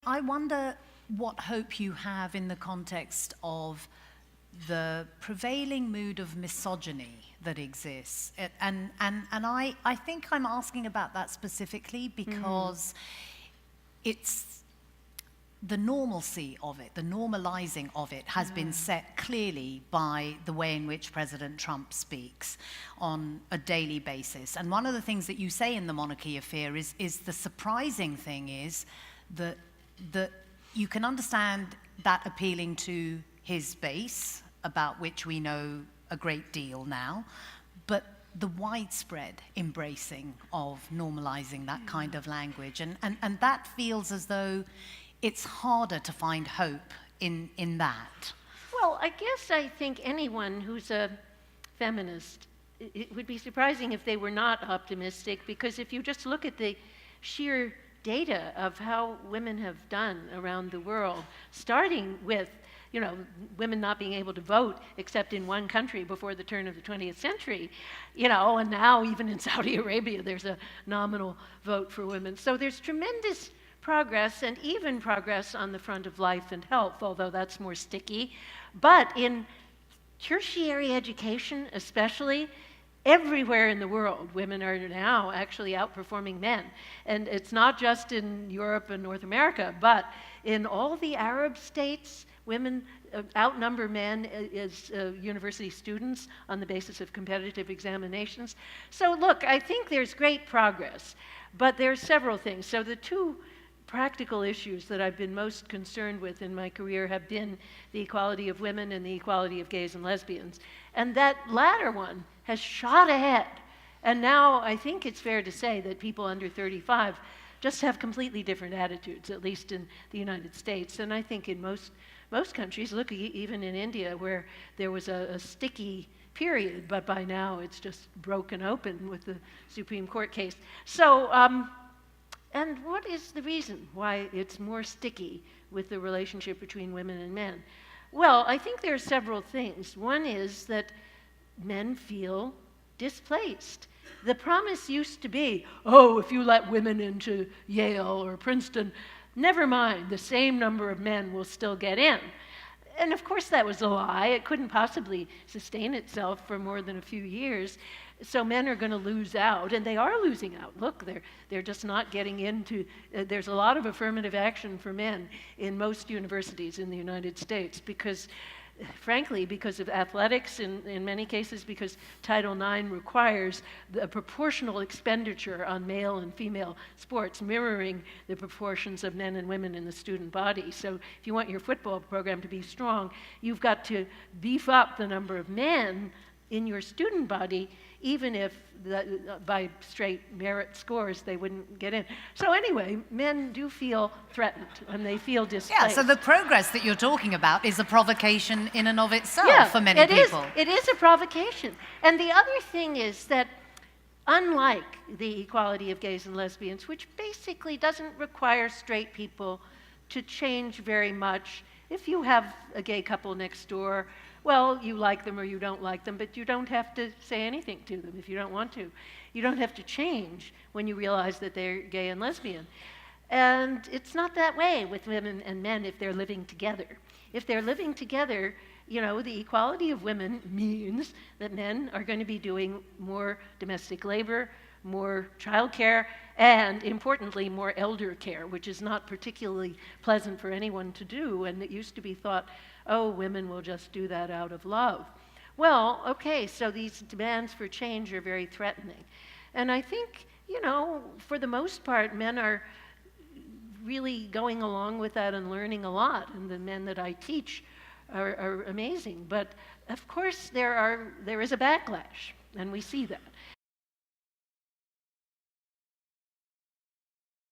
I wonder what hope you have in the context of the prevailing mood of misogyny that exists. And I think I'm asking about that specifically because it's the normalcy of it, the normalizing of it has been set clearly by the way in which President Trump speaks on a daily basis. And one of the things that you say in The Monarchy of Fear is the surprising thing is that you can understand that appealing to his base, about which we know a great deal now, but the widespread embracing of normalizing that kind of language. And that feels as though it's harder to find hope in that. Well, I think anyone who's a feminist, it would be surprising if they were not optimistic, because if you just look at the sheer data of how women have done around the world, starting with women not being able to vote except in one country before the turn of the 20th century, and now even in Saudi Arabia there's a nominal vote for women. So there's tremendous progress, and even progress on the front of life and health, although that's more sticky. But in tertiary education especially, everywhere in the world, women are now actually outperforming men. And it's not just in Europe and North America, but in all the Arab states, women outnumber men as university students on the basis of competitive examinations. So look, I think there's great progress, but there's several things. So the two practical issues that I've been most concerned with in my career have been the equality of women and the equality of gays and lesbians. And that latter one has shot ahead. And now I think it's fair to say that people under 35 just have completely different attitudes, at least in the United States. And I think in most countries, look, even in India, where there was a sticky period, but by now it's just broken open with the Supreme Court case. So, and what is the reason why it's more sticky with the relationship between women and men? Well, I think there are several things. One is that men feel displaced. The promise used to be, oh, if you let women into Yale or Princeton, never mind, the same number of men will still get in. And of course that was a lie. It couldn't possibly sustain itself for more than a few years. So men are going to lose out, and they are losing out. Look, they're just not getting into, there's a lot of affirmative action for men in most universities in the United States because, frankly, because of athletics, in many cases because Title IX requires the proportional expenditure on male and female sports, mirroring the proportions of men and women in the student body. So if you want your football program to be strong, you've got to beef up the number of men in your student body, even if by straight merit scores they wouldn't get in. So anyway, men do feel threatened and they feel displaced. Yeah, so the progress that you're talking about is a provocation in and of itself for many people. It is a provocation. And the other thing is that unlike the equality of gays and lesbians, which basically doesn't require straight people to change very much, if you have a gay couple next door, well, you like them or you don't like them, but you don't have to say anything to them if you don't want to. You don't have to change when you realize that they're gay and lesbian. And it's not that way with women and men if they're living together. If they're living together, the equality of women means that men are going to be doing more domestic labor, more childcare, and importantly, more elder care, which is not particularly pleasant for anyone to do, and it used to be thought, oh, women will just do that out of love. Well, okay, so these demands for change are very threatening. And I think, for the most part, men are really going along with that and learning a lot, and the men that I teach are amazing. But of course, there is a backlash, and we see that.